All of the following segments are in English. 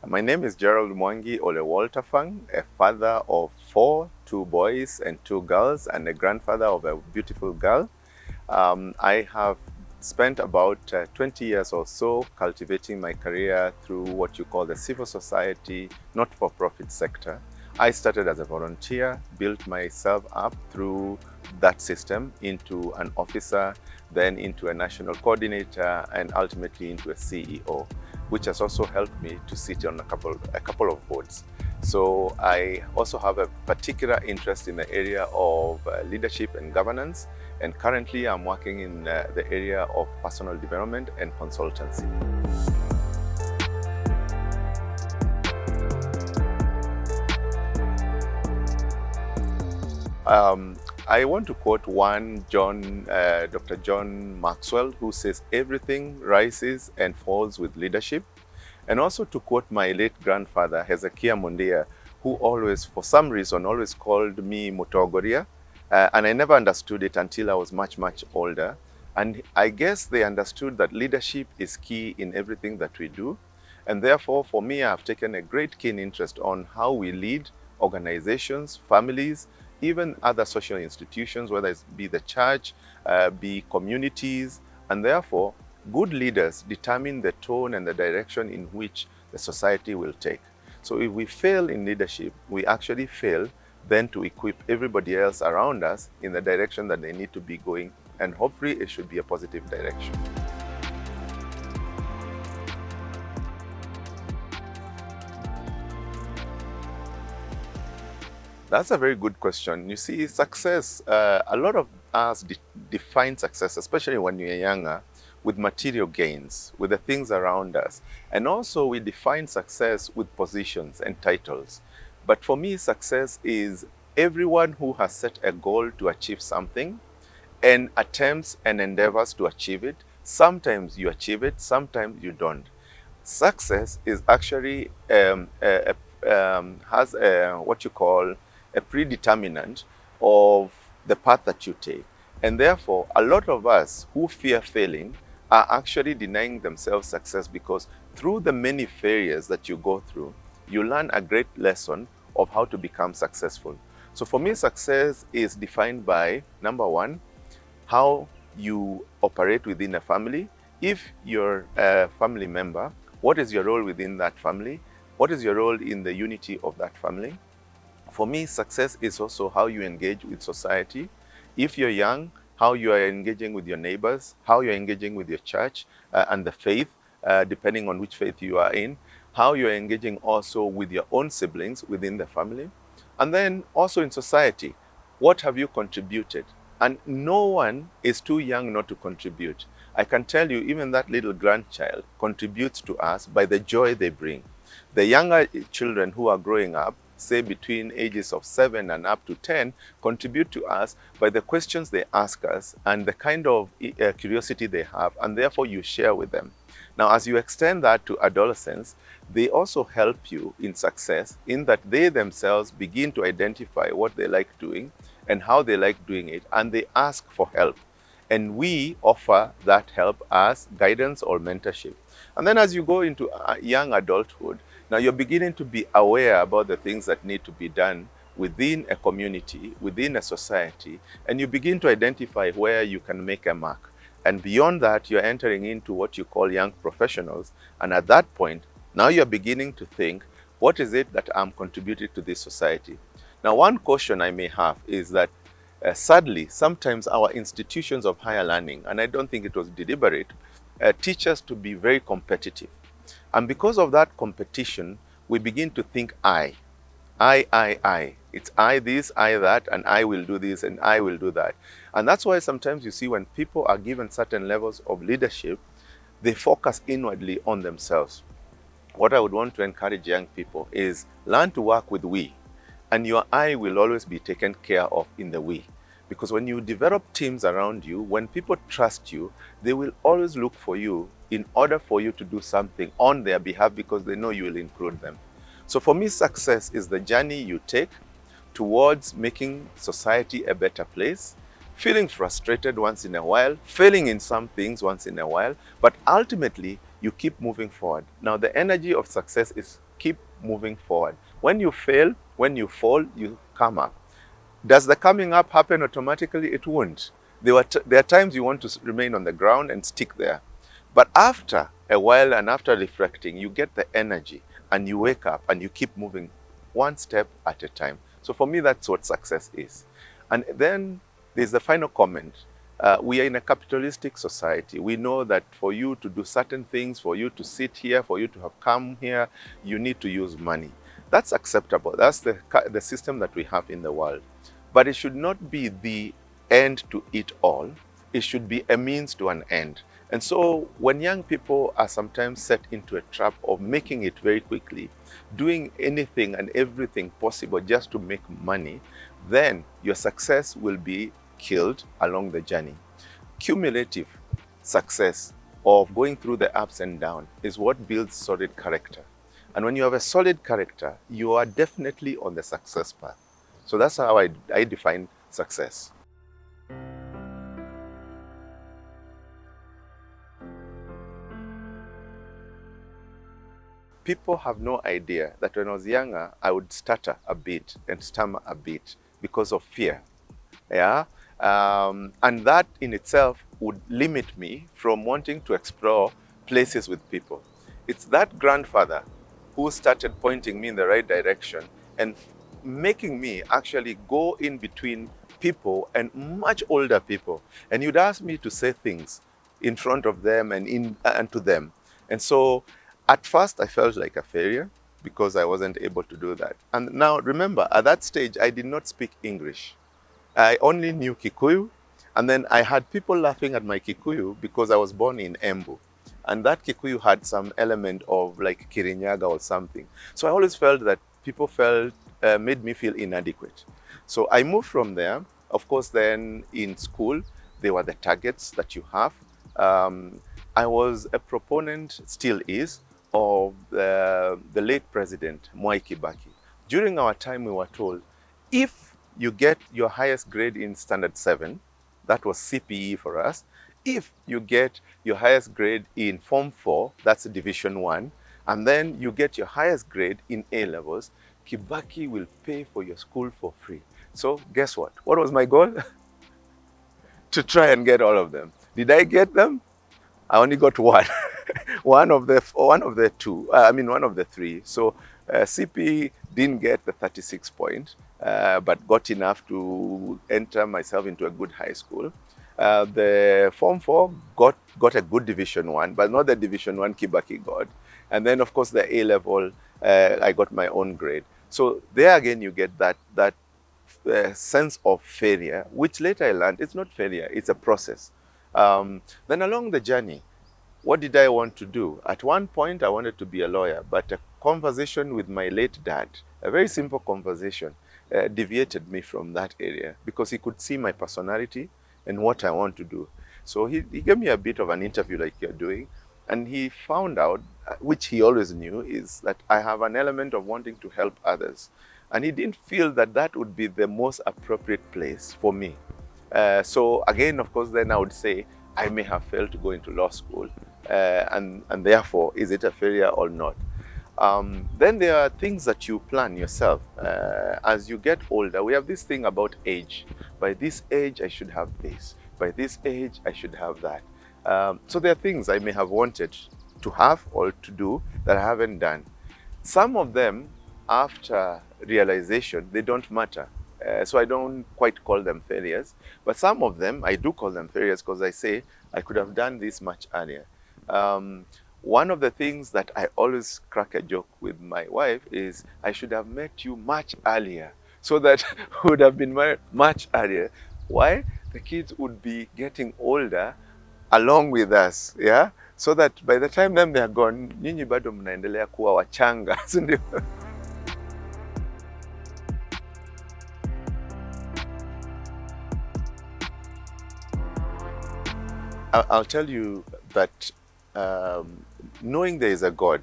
My name is Gerald Mwangi Ole Walterfang, a father of 4, 2 boys and 2 girls, and a grandfather of a beautiful girl. I have spent about 20 years or so cultivating my career through what you call the civil society, not-for-profit sector. I started as a volunteer, built myself up through that system into an officer, then into a national coordinator, and ultimately into a CEO, which has also helped me to sit on a couple of boards. So I also have a particular interest in the area of leadership and governance, and currently I'm working in the area of personal development and consultancy. I want to quote Dr. John Maxwell, who says, "Everything rises and falls with leadership." And also to quote my late grandfather, Hezekiah Mundia, who always, for some reason, always called me Mutogoria. And I never understood it until I was much, much older. And I guess they understood that leadership is key in everything that we do. And therefore, for me, I've taken a great keen interest on how we lead organizations, families, even other social institutions, whether it be the church, be communities, and therefore, good leaders determine the tone and the direction in which the society will take. So if we fail in leadership, we actually fail then to equip everybody else around us in the direction that they need to be going, and hopefully it should be a positive direction. That's a very good question. You see, success, a lot of us define success, especially when you're younger, with material gains, with the things around us. And also we define success with positions and titles. But for me, success is everyone who has set a goal to achieve something and attempts and endeavors to achieve it. Sometimes you achieve it, sometimes you don't. Success is actually has what you call a predeterminant of the path that you take. And therefore, a lot of us who fear failing are actually denying themselves success, because through the many failures that you go through, you learn a great lesson of how to become successful. So for me, success is defined by, number one, how you operate within a family. If you're a family member, what is your role within that family? What is your role in the unity of that family? For me, success is also how you engage with society. If you're young, how you are engaging with your neighbors, how you're engaging with your church and the faith, depending on which faith you are in, how you're engaging also with your own siblings within the family. And then also in society, what have you contributed? And no one is too young not to contribute. I can tell you, even that little grandchild contributes to us by the joy they bring. The younger children who are growing up, say between ages of 7 and up to 10, contribute to us by the questions they ask us and the kind of curiosity they have, and therefore you share with them. Now, as you extend that to adolescents, they also help you in success, in that they themselves begin to identify what they like doing and how they like doing it, and they ask for help. And we offer that help as guidance or mentorship. And then as you go into young adulthood, now you're beginning to be aware about the things that need to be done within a community, within a society, and you begin to identify where you can make a mark. And beyond that, you're entering into what you call young professionals. And at that point, now you're beginning to think, what is it that I'm contributing to this society? Now, one caution I may have is that sadly, sometimes our institutions of higher learning, and I don't think it was deliberate, teach us to be very competitive. And because of that competition, we begin to think I. It's I this, I that, and I will do this, and I will do that. And that's why sometimes you see when people are given certain levels of leadership, they focus inwardly on themselves. What I would want to encourage young people is learn to work with we, and your I will always be taken care of in the we. Because when you develop teams around you, when people trust you, they will always look for you in order for you to do something on their behalf because they know you will include them. So for me, success is the journey you take towards making society a better place, feeling frustrated once in a while, failing in some things once in a while, but ultimately you keep moving forward. Now, the energy of success is keep moving forward. When you fail, when you fall, you come up. Does the coming up happen automatically? It won't. There are times you want to remain on the ground and stick there. But after a while and after reflecting, you get the energy and you wake up and you keep moving one step at a time. So for me, that's what success is. And then there's the final comment. We are in a capitalistic society. We know that for you to do certain things, for you to sit here, for you to have come here, you need to use money. That's acceptable. That's the system that we have in the world. But it should not be the end to it all. It should be a means to an end. And so when young people are sometimes set into a trap of making it very quickly, doing anything and everything possible just to make money, then your success will be killed along the journey. Cumulative success of going through the ups and downs is what builds solid character. And when you have a solid character, you are definitely on the success path. So that's how I define success. People have no idea that when I was younger, I would stutter a bit and stammer a bit because of fear. Yeah. And that in itself would limit me from wanting to explore places with people. It's that grandfather who started pointing me in the right direction and making me actually go in between people and much older people. And you'd ask me to say things in front of them and to them. And so at first I felt like a failure because I wasn't able to do that. And now remember, at that stage, I did not speak English. I only knew Kikuyu, and then I had people laughing at my Kikuyu because I was born in Embu. And that Kikuyu had some element of like Kirinyaga or something. So I always felt that people made me feel inadequate. So I moved from there. Of course, then in school, they were the targets that you have. I was a proponent, still is, of the late president, Mwai Kibaki. During our time, we were told, if you get your highest grade in standard 7, that was CPE for us. If you get your highest grade in Form 4, that's Division 1, and then you get your highest grade in A-levels, Kibaki will pay for your school for free. So guess what? What was my goal? To try and get all of them. Did I get them? I only got one. one of the three. So CP didn't get the 36 point, but got enough to enter myself into a good high school. The Form 4 got a good Division 1, but not the Division 1 Kibaki got. And then, of course, the A-level, I got my own grade. So there again, you get that sense of failure, which later I learned it's not failure, it's a process. Then along the journey, what did I want to do? At one point, I wanted to be a lawyer, but a conversation with my late dad, a very simple conversation, deviated me from that area because he could see my personality and what I want to do. So he gave me a bit of an interview like you're doing, and he found out, which he always knew, is that I have an element of wanting to help others. And he didn't feel that that would be the most appropriate place for me. So again, of course, then I would say, I may have failed to go into law school. And therefore, is it a failure or not? Then there are things that you plan yourself. As you get older, we have this thing about age. By this age, I should have this. By this age, I should have that. So there are things I may have wanted to have or to do that I haven't done. Some of them, after realization, they don't matter. So I don't quite call them failures. But some of them, I do call them failures because I say, I could have done this much earlier. One of the things that I always crack a joke with my wife is, I should have met you much earlier so that we would have been married much earlier. Why? The kids would be getting older along with us, yeah? So that by the time them they are gone, nyinyi bado mnaendelea kuwa wachanga. I'll tell you that knowing there is a God,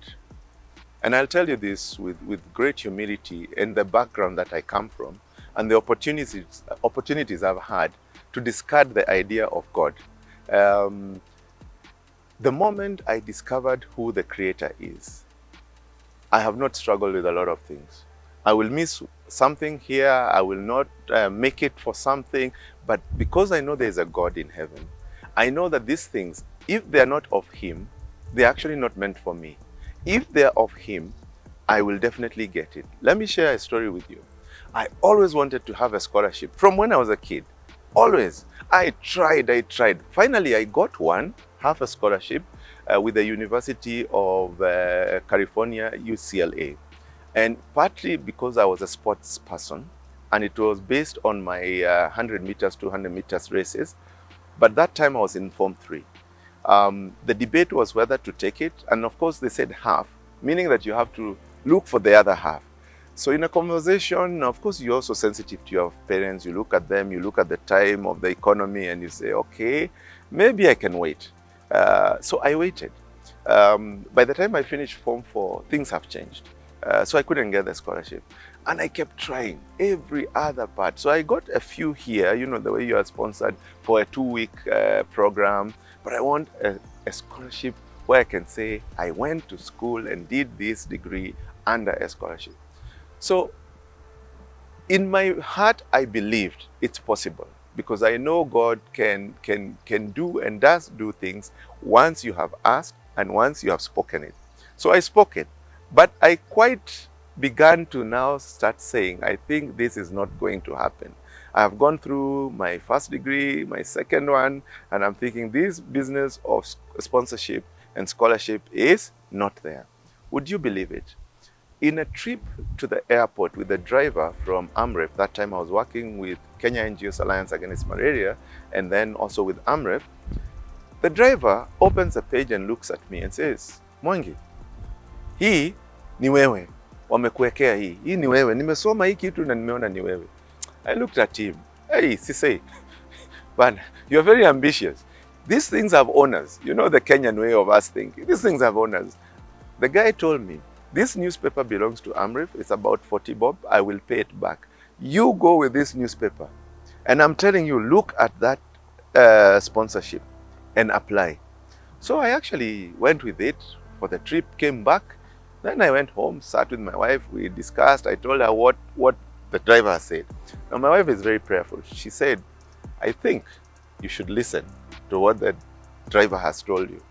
and I'll tell you this with great humility and the background that I come from and the opportunities I've had to discard the idea of God. Um, the moment I discovered who the Creator is, I have not struggled with a lot of things. I will miss something here, I will not make it for something, but because I know there is a God in heaven, I know that these things, if they are not of Him, they're actually not meant for me. If they're of Him, I will definitely get it. Let me share a story with you. I always wanted to have a scholarship from when I was a kid. Always. I tried. Finally, I got one, half a scholarship with the University of California, UCLA. And partly because I was a sports person, and it was based on my 100 meters, 200 meters races. But that time I was in Form 3. The debate was whether to take it, and of course they said half, meaning that you have to look for the other half. So in a conversation, of course, you're also sensitive to your parents. You look at them, you look at the time of the economy, and you say, okay, maybe I can wait. So I waited. By the time I finished Form 4, things have changed. So I couldn't get the scholarship. And I kept trying every other part. So I got a few here, you know, the way you are sponsored for a 2-week program. But I want a scholarship where I can say I went to school and did this degree under a scholarship. So in my heart, I believed it's possible because I know God can do and does do things once you have asked and once you have spoken it. So I spoke it, but I quite began to now start saying, I think this is not going to happen. I have gone through my first degree, my second one, and I'm thinking this business of sponsorship and scholarship is not there. Would you believe it? In a trip to the airport with the driver from AMREF, that time I was working with Kenya NGOs Alliance Against Malaria and then also with AMREF, the driver opens a page and looks at me and says, Mwangi, hii ni wewe, wamekuwekea hii. Hii ni wewe, nimesoma hii kitu na nimeona ni wewe. I looked at him, hey, Sisei, but you're very ambitious. These things have owners. You know the Kenyan way of us thinking. These things have owners. The guy told me, this newspaper belongs to AMREF. It's about 40 bob. I will pay it back. You go with this newspaper. And I'm telling you, look at that sponsorship and apply. So I actually went with it for the trip, came back. Then I went home, sat with my wife. We discussed. I told her what the driver said. Now my wife is very prayerful. She said, I think you should listen to what the driver has told you.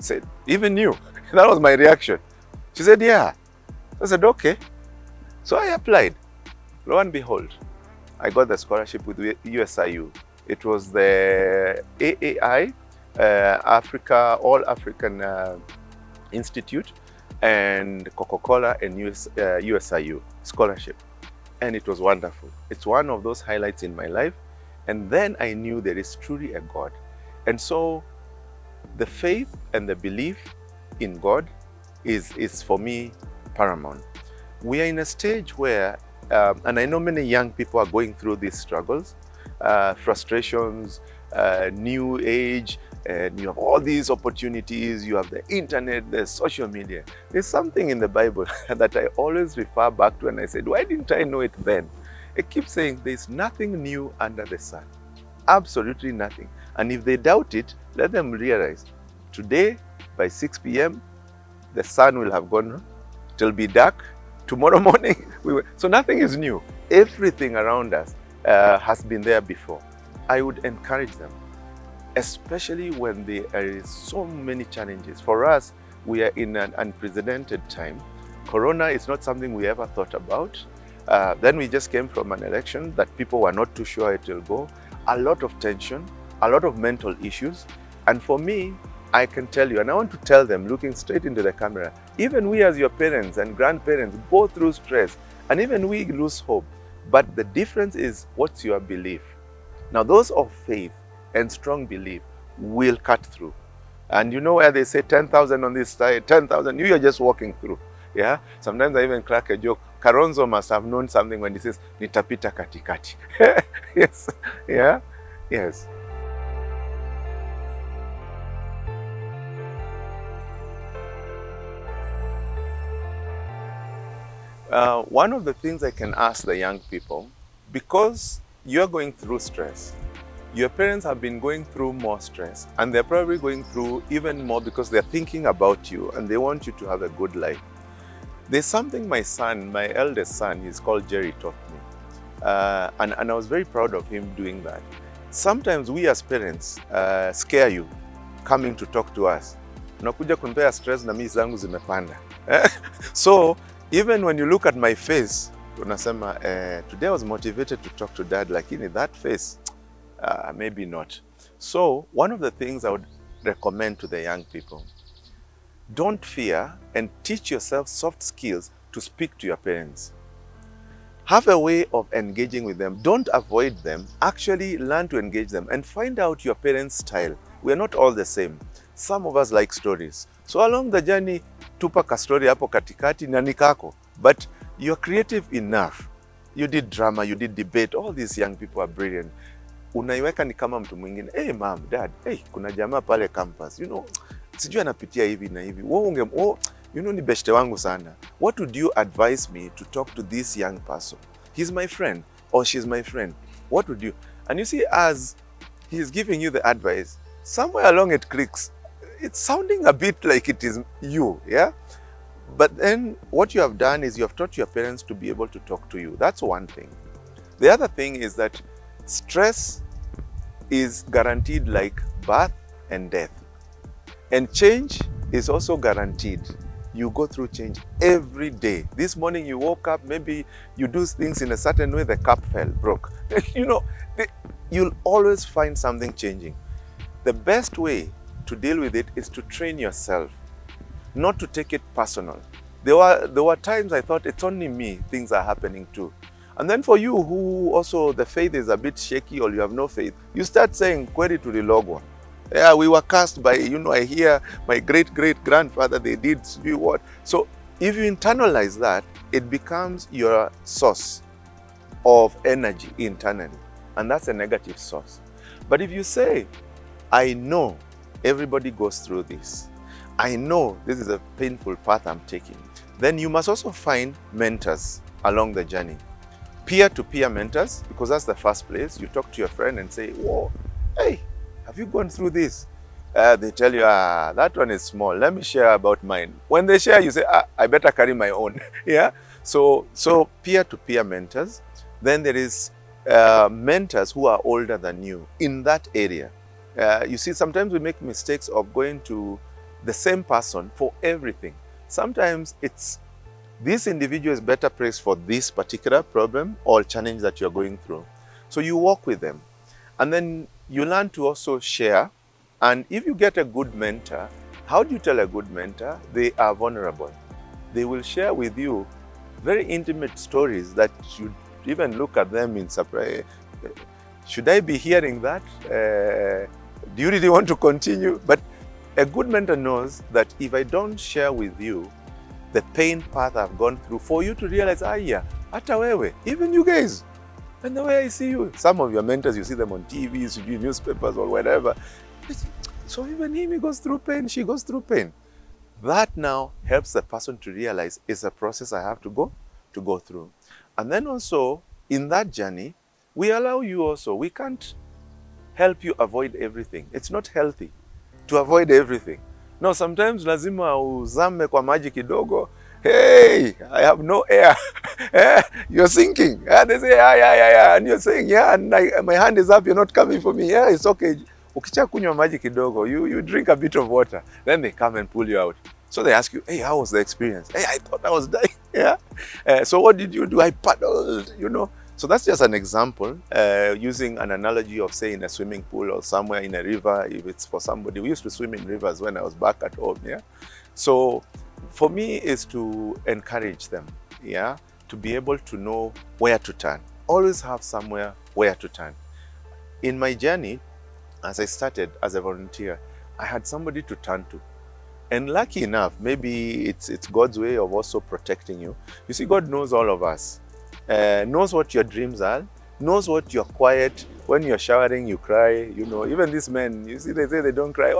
I said, even you? That was my reaction. She said, yeah. I said, okay. So I applied. Lo and behold, I got the scholarship with USIU. It was the AAI, Africa, All African Institute, and Coca-Cola and USIU scholarship. And it was wonderful. It's one of those highlights in my life. And then I knew there is truly a God. And so the faith and the belief in God is for me paramount. We are in a stage where, and I know many young people are going through these struggles, frustrations, new age, and you have all these opportunities, you have the internet, the social media. There's something in the Bible that I always refer back to and I said, why didn't I know it then? It keeps saying there's nothing new under the sun. Absolutely nothing. And if they doubt it, let them realize today by 6 p.m., the sun will have gone, it will be dark. Tomorrow morning, so nothing is new. Everything around us has been there before. I would encourage them, especially when there is so many challenges. For us, we are in an unprecedented time. Corona is not something we ever thought about. Then we just came from an election that people were not too sure it will go. A lot of tension, a lot of mental issues. And for me, I can tell you, and I want to tell them, looking straight into the camera, even we as your parents and grandparents go through stress, and even we lose hope. But the difference is, what's your belief? Now, those of faith and strong belief will cut through. And you know where they say 10,000 on this side, 10,000, you're just walking through. Yeah? Sometimes I even crack a joke. Karonzo must have known something when he says, nitapita katikati. Yes. Yeah? Yes. One of the things I can ask the young people, because you're going through stress, your parents have been going through more stress, and they're probably going through even more because they're thinking about you and they want you to have a good life. There's something my son, my eldest son, he's called Jerry, taught me. And I was very proud of him doing that. Sometimes we as parents scare you coming to talk to us. Unakuja kunipea stress na mimi zangu zimepanda. So even when you look at my face, unasema, today I was motivated to talk to dad, lakini that face, maybe not. So one of the things I would recommend to the young people, don't fear and teach yourself soft skills to speak to your parents. Have a way of engaging with them. Don't avoid them. Actually learn to engage them and find out your parents' style. We are not all the same. Some of us like stories. So along the journey, tupa ka story hapo katikati na nikako. But you're creative enough. You did drama, you did debate. All these young people are brilliant. Unaiweka ni kama mtu mwingine. Hey mom, dad, hey, kuna jamaa pale campus. You know, sijui anapitia hivi na hivi. You know, ni beshte wangu sana. What would you advise me to talk to this young person? He's my friend or she's my friend. What would you? And you see, as he's giving you the advice, somewhere along it clicks. It's sounding a bit like it is you, yeah? But then what you have done is you have taught your parents to be able to talk to you. That's one thing. The other thing is that stress is guaranteed like birth and death. And change is also guaranteed. You go through change every day. This morning you woke up, maybe you do things in a certain way, the cup broke. You know, you'll always find something changing. The best way to deal with it is to train yourself, not to take it personal. There were times I thought it's only me, things are happening to. And then for you who also the faith is a bit shaky or you have no faith, you start saying, kweli tulilogwa. Yeah, we were cast by, you know, I hear my great-great-grandfather, they did what. So if you internalize that, it becomes your source of energy internally. And that's a negative source. But if you say, I know everybody goes through this, I know this is a painful path I'm taking, then you must also find mentors along the journey. Peer-to-peer mentors, because that's the first place. You talk to your friend and say, whoa, hey, have you gone through this? They tell you, that one is small. Let me share about mine. When they share, you say, I better carry my own. Yeah. So peer-to-peer mentors. Then there is mentors who are older than you in that area. You see, sometimes we make mistakes of going to the same person for everything. Sometimes it's this individual is better placed for this particular problem or challenge that you're going through. So you walk with them. And then you learn to also share. And if you get a good mentor, how do you tell a good mentor? They are vulnerable. They will share with you very intimate stories that you even look at them in surprise. Should I be hearing that? Do you really want to continue? But a good mentor knows that if I don't share with you the pain path I've gone through, for you to realize, yeah, hata wewe, even you guys, and the way I see you. Some of your mentors, you see them on TV, you see newspapers or whatever. So even him, he goes through pain, she goes through pain. That now helps the person to realize it's a process I have to go through. And then also, in that journey, we allow you also, we can't help you avoid everything. It's not healthy to avoid everything. No, sometimes lazima uzame kwa maji kidogo. Hey, I have no air. You're sinking. They say, yeah. And you're saying, yeah, and my hand is up, you're not coming for me. Yeah, it's okay. Ukicha kunywa maji kidogo, you drink a bit of water. Then they come and pull you out. So they ask you, hey, how was the experience? Hey, I thought I was dying. Yeah. So what did you do? I paddled, you know. So that's just an example, using an analogy of, say, in a swimming pool or somewhere in a river, if it's for somebody. We used to swim in rivers when I was back at home, yeah? So for me is to encourage them, yeah, to be able to know where to turn. Always have somewhere where to turn. In my journey, as I started as a volunteer, I had somebody to turn to. And lucky enough, maybe it's God's way of also protecting you. You see, God knows all of us. Knows what your dreams are, knows what you're quiet. When you're showering, you cry, you know. Even these men, you see, they say they don't cry.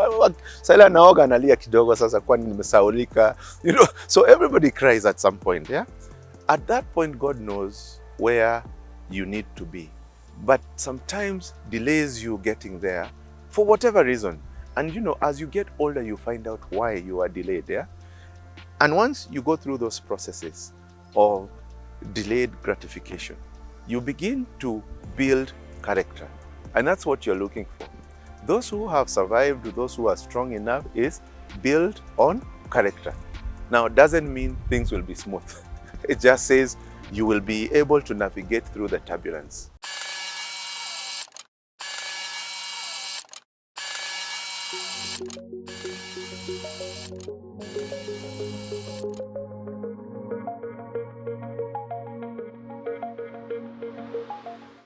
Saila naoga analia kidogo sasa kwani nimesaulika. You know, so everybody cries at some point, yeah? At that point, God knows where you need to be. But sometimes delays you getting there for whatever reason. And as you get older, you find out why you are delayed there. And once you go through those processes of delayed gratification, you begin to build character. And that's what you're looking for. Those who have survived, those who are strong enough, is built on character. Now, it doesn't mean things will be smooth. It just says you will be able to navigate through the turbulence.